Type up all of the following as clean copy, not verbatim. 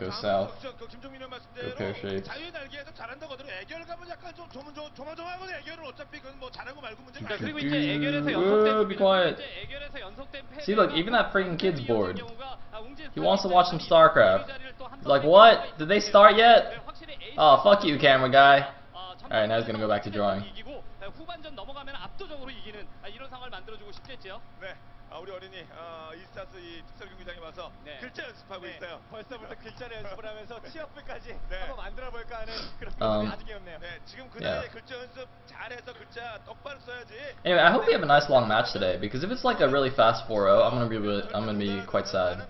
go south. Go pear-shaped. Be quiet. See, look, even that freaking kid's bored. He wants to watch some StarCraft. He's like, what? Did they start yet? Oh, fuck you, camera guy. Alright, now he's gonna go back to drawing. 우리 어린이 이스타스 이 특설 경기장에 와서 글자 연습하고 있어요. 벌써부터 글자를 연습을 하면서 취업부까지 한번 만들어 볼까 하는 그런 생각이 아주 귀엽네요. 네, 지금 그 나이에 글자 연습 잘해서 글자 똑바로 써야지. Anyway, I hope we have a nice long match today because if it's like a really fast 4-0, I'm gonna be quite sad.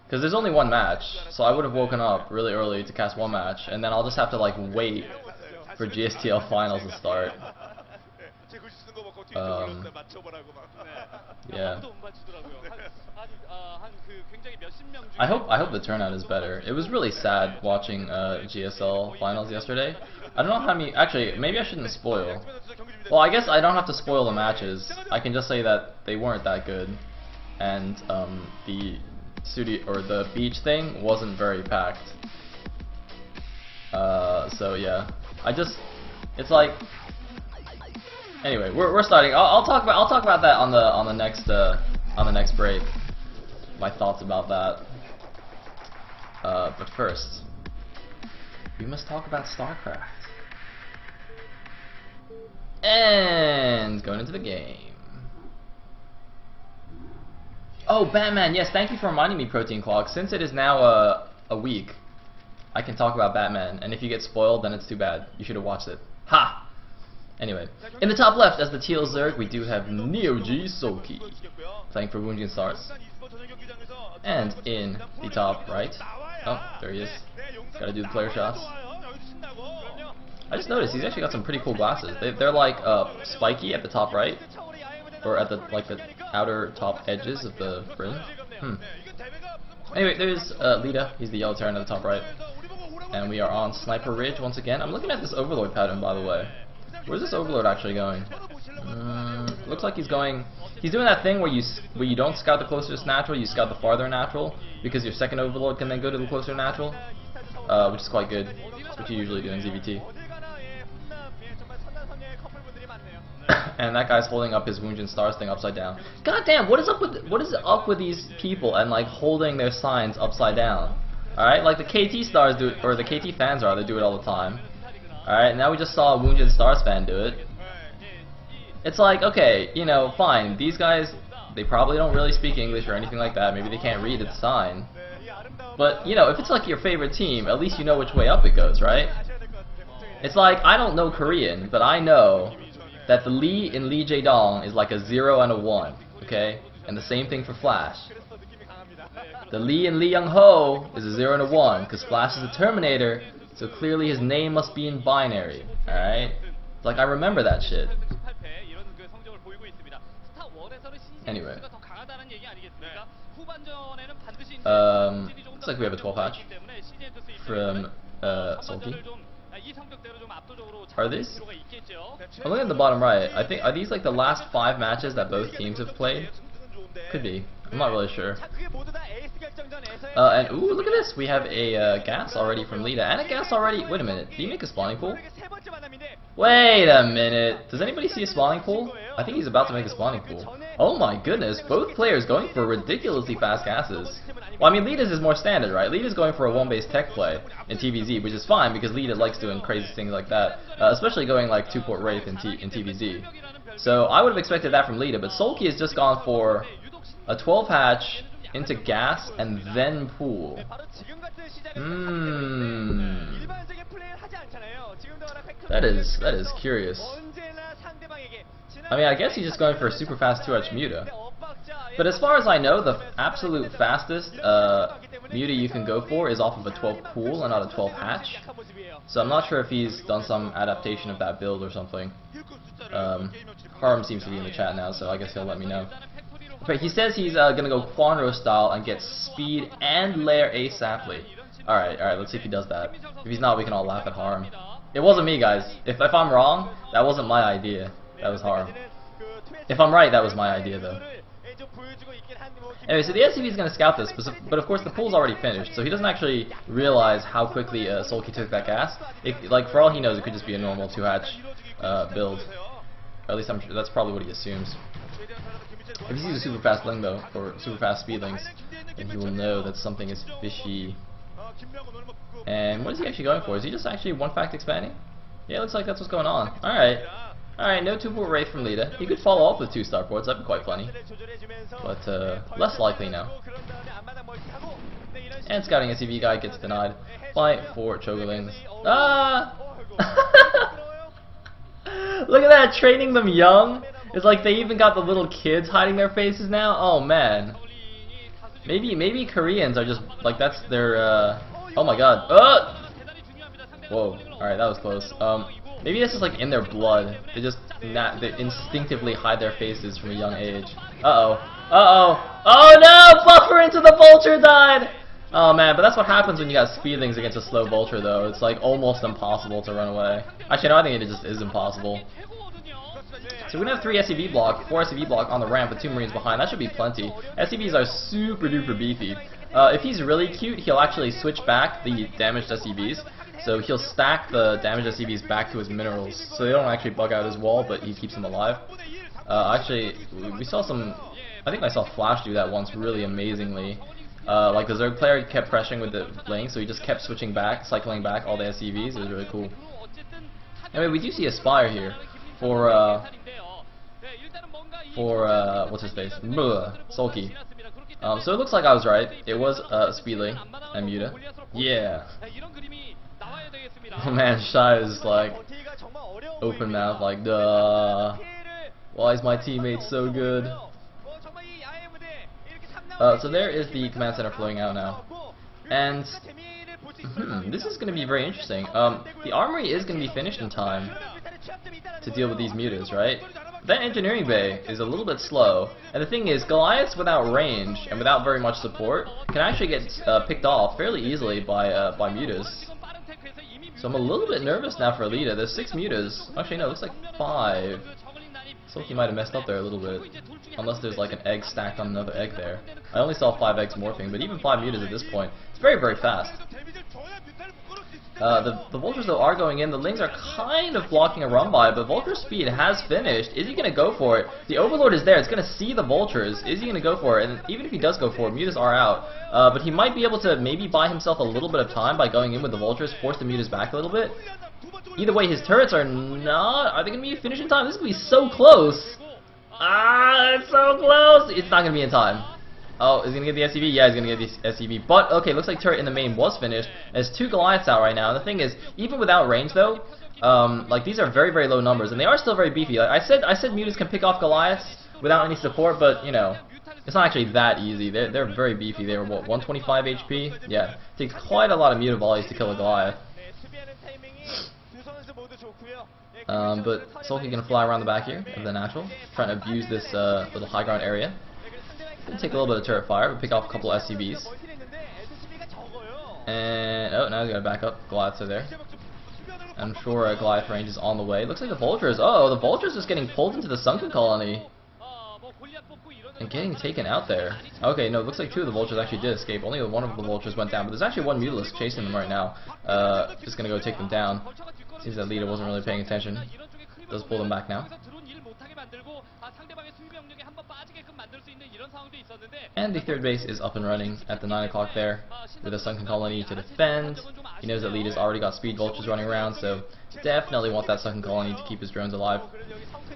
Because there's only one match, so I would have woken up really early to cast one match, and then I'll just have to like wait for GSTL finals to start. Yeah. I hope the turnout is better. It was really sad watching GSL finals yesterday. I don't know how many. Actually, maybe I shouldn't spoil. Well, I guess I don't have to spoil the matches. I can just say that they weren't that good, and the studio or the beach thing wasn't very packed. So yeah, it's like. Anyway, we're starting. I'll talk about that on the next break. My thoughts about that. But first, we must talk about StarCraft. And going into the game. Oh, Batman! Yes, thank you for reminding me, Protein Clock. Since it is now a week, I can talk about Batman. And if you get spoiled, then it's too bad. You should have watched it. Ha! Anyway, in the top left as the Teal Zerg, we do have Neo G Soulkey playing for Wounding Stars. And in the top right, oh, there he is. Gotta do the player shots. I just noticed he's actually got some pretty cool glasses. They're like spiky at the top right, or at the the outer top edges of the brim. Anyway, there's Leta. He's the yellow Terran at the top right, and we are on Sniper Ridge once again. I'm looking at this Overlord pattern, by the way. Where's this Overlord actually going? Looks like he's doing that thing where you don't scout the closest natural, you scout the farther natural, because your second Overlord can then go to the closer natural, which is quite good. That's what you usually do in ZVT. And that guy's holding up his Wounded Stars thing upside down. God damn, what is up with these people and like holding their signs upside down? All right, like the KT stars do it, or the KT fans they do it all the time. Alright, now we just saw a Wounded Stars fan do it. It's like, okay, you know, fine, these guys, they probably don't really speak English or anything like that, maybe they can't read the sign. But, you know, if it's like your favorite team, at least you know which way up it goes, right? It's like, I don't know Korean, but I know that the Lee in Lee Jae-dong is like a 0 and a 1, okay? And the same thing for Flash. The Lee in Lee Young-ho is a 0 and a 1, because Flash is a Terminator, so clearly his name must be in binary, alright? Like, I remember that shit. Anyway. Looks like we have a 12 hatch from Soulkey. Are these? I'm looking at the bottom right. I think, are these like the last 5 matches that both teams have played? Could be. I'm not really sure. And ooh, look at this. We have a gas already from Leta, and a gas already. Wait a minute. Did he make a spawning pool? Wait a minute. Does anybody see a spawning pool? I think he's about to make a spawning pool. Oh my goodness. Both players going for ridiculously fast gases. Well, I mean, Leta's is more standard, right? Leta's going for a 1-base tech play in TVZ, which is fine because Leta likes doing crazy things like that, especially going like 2-port Wraith in TVZ. So I would have expected that from Leta, but Soulkey has just gone for a 12 hatch into gas and then pool. That is curious. I mean, I guess he's just going for a super fast 2-hatch Muta. But as far as I know, the absolute fastest Muta you can go for is off of a 12 pool and not a 12 hatch. So I'm not sure if he's done some adaptation of that build or something. Harm seems to be in the chat now, so I guess he'll let me know. Okay, he says he's gonna go Quanro style and get speed and lair ASAPly. Alright, let's see if he does that. If he's not, we can all laugh at Harm. It wasn't me, guys. If I'm wrong, that wasn't my idea. That was Harm. If I'm right, that was my idea, though. Anyway, so the SCV is going to scout this, but of course the pool's already finished, so he doesn't actually realize how quickly Soulkey took that gas. Like, for all he knows, it could just be a normal 2-hatch build. Or at least I'm sure that's probably what he assumes. If he sees a super fast ling though, or super fast speedlings, then he will know that something is fishy. And what is he actually going for? Is he just actually 1-fact expanding? Yeah, it looks like that's what's going on. Alright, no 2-port Wraith from Leta. He could follow up with 2 starports, that'd be quite funny. But less likely now. And scouting SCV guy gets denied by 4 Chogerlings. Ah! Look at that, training them young. It's like they even got the little kids hiding their faces now. Oh man. Maybe Koreans are just like that's their oh my god. Whoa. Alright, that was close. Maybe this is like in their blood. They instinctively hide their faces from a young age. Oh no! Buffer into the vulture died! Oh man, but that's what happens when you got speedlings against a slow vulture though. It's like almost impossible to run away. Actually no, I think it just is impossible. So we're gonna have 3 SCV block, 4 SCV block on the ramp with 2 Marines behind. That should be plenty. SCVs are super duper beefy. If he's really cute, he'll actually switch back the damaged SCVs. So he'll stack the damaged SCVs back to his minerals, so they don't actually bug out his wall, but he keeps them alive. Actually, we saw some. I think I saw Flash do that once really amazingly. Like the Zerg player kept pressuring with the lane, so he just kept switching back, cycling back all the SCVs. It was really cool. Anyway, we do see a Spire here for what's his face? Soulkey. So it looks like I was right. It was Speedling and Muta. Yeah. Oh man, Shy is like open mouth, like duh. Why is my teammate so good? So there is the command center flowing out now, and this is going to be very interesting. The armory is going to be finished in time to deal with these mutas, right? That engineering bay is a little bit slow, and the thing is, Goliaths without range and without very much support can actually get picked off fairly easily by mutas. So I'm a little bit nervous now for Leta. There's 6 mutas. Actually, no, it looks like 5. Soulkey might have messed up there a little bit, unless there's like an egg stacked on another egg there. I only saw 5 eggs morphing, but even 5 mutas at this point, it's very, very fast. The vultures though are going in. The lings are kind of blocking a run by, but vulture speed has finished. Is he going to go for it? The overlord is there. It's going to see the vultures. Is he going to go for it? And even if he does go for it, mutas are out. But he might be able to maybe buy himself a little bit of time by going in with the vultures, force the mutas back a little bit. Either way, his turrets are not. Are they going to be finished in time? This is going to be so close. Ah, it's so close. It's not going to be in time. Oh, is he going to get the SCV? Yeah, he's going to get the SCV. But, okay, looks like turret in the main was finished. There's 2 Goliaths out right now. And the thing is, even without range, though, like, these are very, very low numbers. And they are still very beefy. Like I said mutas can pick off Goliaths without any support, but, you know, it's not actually that easy. They're very beefy. They're, what, 125 HP? Yeah, it takes quite a lot of muta volleys to kill a Goliath. But Soulkey gonna fly around the back here of the natural, trying to abuse this little high ground area. Gonna take a little bit of turret fire, but pick off a couple of SCVs. And oh, now he's gotta back up. Goliaths are there. I'm sure a Goliath range is on the way. Looks like the vultures. Oh, the vultures just getting pulled into the sunken colony and getting taken out there. Okay, no, it looks like 2 of the vultures actually did escape. Only one of the vultures went down, but there's actually 1 mutalisk chasing them right now. Just gonna go take them down. Seems that Leta wasn't really paying attention. Does pull them back now. And the 3rd base is up and running at the 9 o'clock there with a sunken colony to defend. He knows that Leta's already got speed vultures running around, so definitely want that sunken colony to keep his drones alive.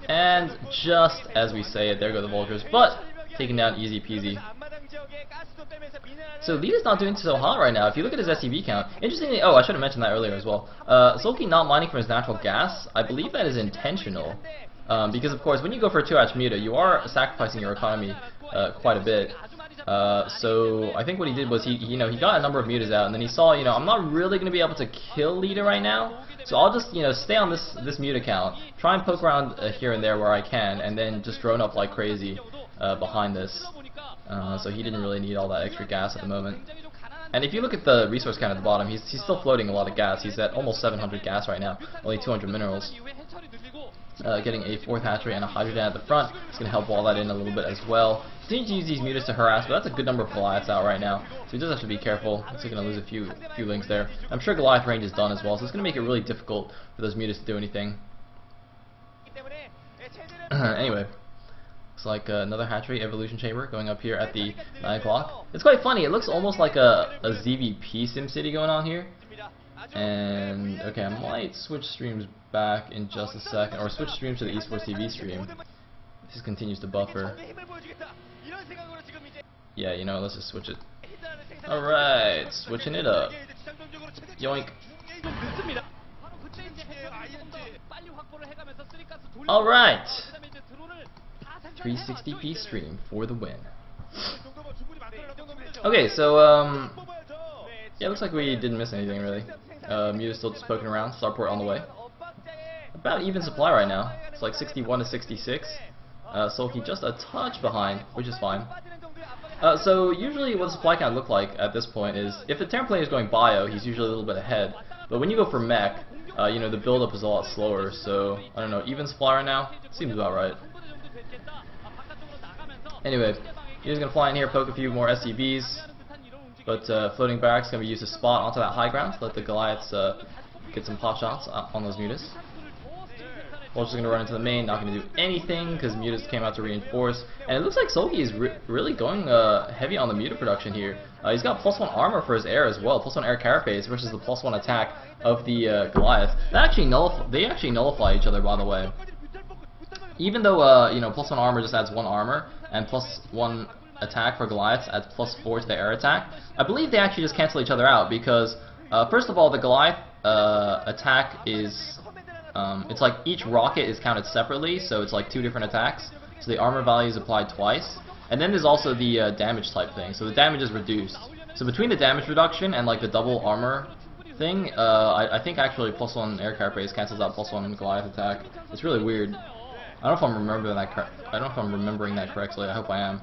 And just as we say it, there go the vultures, but taken down easy peasy. So Leta's not doing so hot right now. If you look at his SCV count, interestingly, oh, I should have mentioned that earlier as well. Soulkey not mining from his natural gas, I believe that is intentional. Because of course, when you go for a 2-hatch muta, you are sacrificing your economy quite a bit. So I think what he did was he got a number of mutas out, and then he saw, I'm not really going to be able to kill Leta right now, so I'll just stay on this muta count, try and poke around here and there where I can, and then just drone up like crazy behind this. So he didn't really need all that extra gas at the moment. And if you look at the resource count at the bottom, he's still floating a lot of gas. He's at almost 700 gas right now, only 200 minerals. Getting a 4th hatchery and a hydrogen at the front is going to help wall that in a little bit as well. Continues to use these mutas to harass, but that's a good number of Goliaths out right now, so he does have to be careful. Looks like he's going to lose a few links there. I'm sure Goliath range is done as well, so it's going to make it really difficult for those mutas to do anything. Anyway, looks like another hatchery evolution chamber going up here at the 9 o'clock. It's quite funny. It looks almost like a ZVP SimCity going on here. And okay, I might switch streams back in just a second, or switch streams to the Esports TV stream. This continues to buffer. Yeah, you know, let's just switch it. Alright, switching it up. Yoink. Alright. 360p stream for the win. Okay, so, yeah, looks like we didn't miss anything really. Muta's still just poking around, starport on the way. About even supply right now. It's like 61 to 66. Soulkey just a touch behind, which is fine. So usually what the supply count look like at this point is, if the Terran player is going bio, he's usually a little bit ahead. But when you go for mech, you know, the build-up is a lot slower. So, I don't know, even supply right now? Seems about right. Anyway, he's going to fly in here, poke a few more SCVs. But floating barracks going to be used to spot onto that high ground, so let the Goliaths get some pot shots on those mutas. Vulture's going to run into the main, not going to do anything because mutas came out to reinforce. And it looks like Soulkey is really going heavy on the muta production here. He's got +1 armor for his air as well, +1 air carapace versus the +1 attack of the Goliath. They actually nullify each other, by the way. Even though you know, +1 armor just adds 1 armor, and +1 attack for Goliaths adds +4 to the air attack, I believe they actually just cancel each other out because first of all, the Goliath attack is it's like each rocket is counted separately, so it's like 2 different attacks. So the armor value is applied twice, and then there's also the damage type thing. So the damage is reduced. So between the damage reduction and like the double armor thing, I think actually +1 air carapace cancels out +1 Goliath attack. It's really weird. I don't know if I'm remembering that correctly. I hope I am.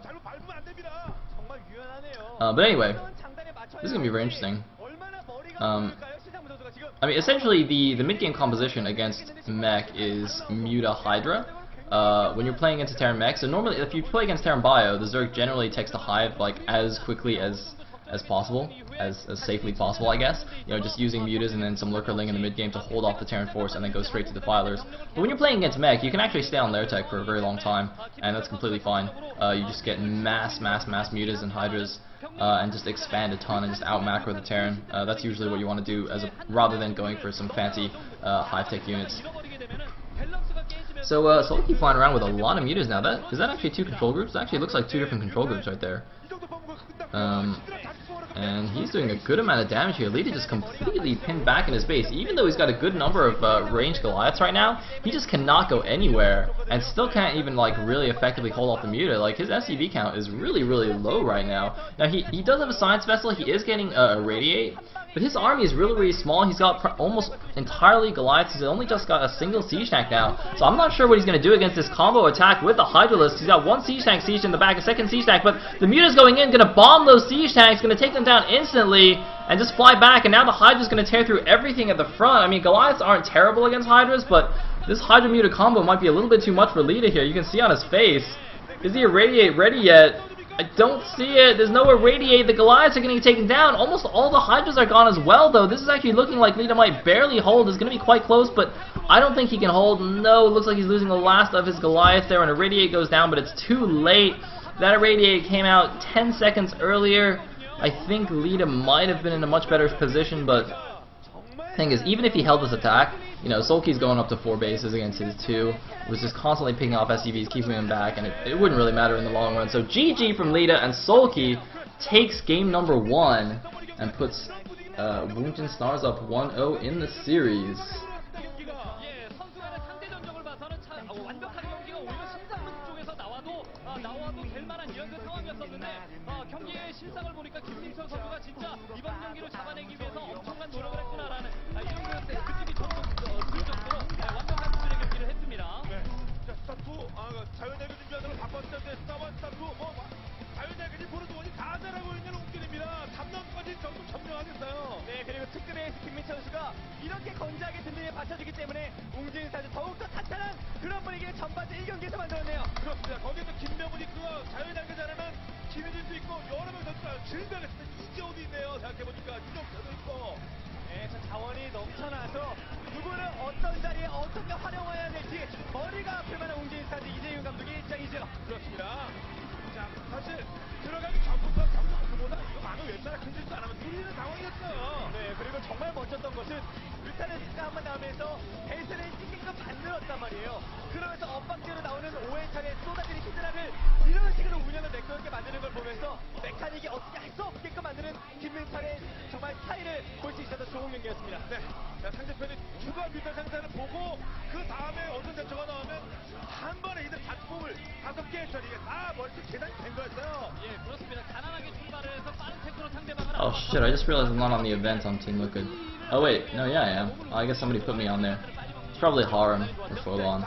But anyway, this is gonna be very interesting. I mean, essentially, the mid-game composition against mech is Muta Hydra. When you're playing against a Terran mech, so normally if you play against Terran Bio, the Zerg generally takes the hive like as quickly as possible, as safely possible, I guess. You know, just using mutas and then some lurkerling in the mid game to hold off the Terran force and then go straight to defilers. But when you're playing against mech, you can actually stay on lair tech for a very long time, and that's completely fine. You just get mass mutas and hydras. And just expand a ton and just out macro the Terran. That's usually what you want to do rather than going for some fancy high tech units. So Soulkey flying around with a lot of mutas now. Is that actually 2 control groups? It actually looks like 2 different control groups right there. And he's doing a good amount of damage here. Leta just completely pinned back in his base. Even though he's got a good number of ranged Goliaths right now, he just cannot go anywhere and still can't even like really effectively hold off the muta. Like his SCV count is really low right now. Now he does have a science vessel. He is getting a radiate, but his army is really small. He's got almost entirely Goliaths. He's only just got a single siege tank now. So I'm not sure what he's going to do against this combo attack with the Hydralisk. He's got 1 siege tank sieged in the back, a 2nd siege tank, but the muta's going in, going to bomb those siege tanks, going to take them down instantly and just fly back, and now the Hydra's going to tear through everything at the front. I mean, Goliaths aren't terrible against Hydras, but this Hydra muta combo might be a little bit too much for Leta here. You can see on his face. Is the irradiate ready yet? I don't see it. There's no irradiate. The Goliaths are getting taken down. Almost all the Hydras are gone as well, though. This is actually looking like Leta might barely hold. It's going to be quite close, but I don't think he can hold. No, it looks like he's losing the last of his Goliath there, and irradiate goes down, but it's too late. That irradiate came out 10 seconds earlier. I think Leta might have been in a much better position, but the thing is, even if he held this attack, you know, Soulkey's going up to 4 bases against his 2. Was just constantly picking off SCVs, keeping him back, and it wouldn't really matter in the long run. So GG from Leta, and Soulkey takes game number 1 and puts Wungin Stars up 1-0 in the series. 경기의 실상을 보니까 김민철 선수가 진짜 이번 경기를 잡아내기 위해서 엄청난 노력을 했구나라는 이런 느낌이 들 정도로 완벽한 수준의 경기를 했습니다. 네. 자, 스타트 자유대결 준비하다가 바빴는데 스타트 자유대결이 보는 동안이 다 잘하고 있는 웅진입니다. 3라운드까지 점점 점령하겠어요. 네, 그리고 특급 에이스 김민철 선수가 이렇게 건재하게 든든히 받쳐주기 때문에 웅진 선수 더욱더 탄탄한 그런 분위기를 전반전 1경기에서 만들었네요. 그렇습니다. 거기에 또 김명훈 있고요. 자유단계 잘하는 김혜진도 있고 여러 명 선수가 질병에 이재호도 있네요. 생각해보니까 유정태도 있고. 네, 저 자원이 넘쳐나서 누구를 어떤 자리에 어떻게 활용해야 될지 머리가 아플 만한 웅진 스타즈 이재윤 감독이 입장이죠. 그렇습니다. 자, 사실 들어가기 전부터 경기보다 이거 많은 왼발에 흔들지 않으면 뚫리는 상황이었어요. 네, 그리고 정말 멋졌던 것은 류타네스가 한번 나오면서 베이스를 찍게끔 만들었단 말이에요. 그러면서 엇박자로 나오는 5회차례 쏟아지는 히드라를 이런 식으로 운영을 매끄럽게 만드는 걸 보면서 메카닉이 어떻게 할 수 없게끔 만드는 김민철의 정말 스타일을 볼 수 있어서 좋은 경기였습니다. 네, 자, 상대편이 추가 뮤탈 상태를 보고 그 다음에 어떤 대처가 나오면 한 번에 이들 작품을 5개의 처리가 다 멀티 계산이 된 거였어요. 예, 그렇습니다. 가난하게 출발을 해서 빠른 템포로 상대방을 Oh shit, I just realized I'm not on the event on Team Liquid. Oh wait, no, yeah I am. I guess somebody put me on there. It's probably Harm or Furlong.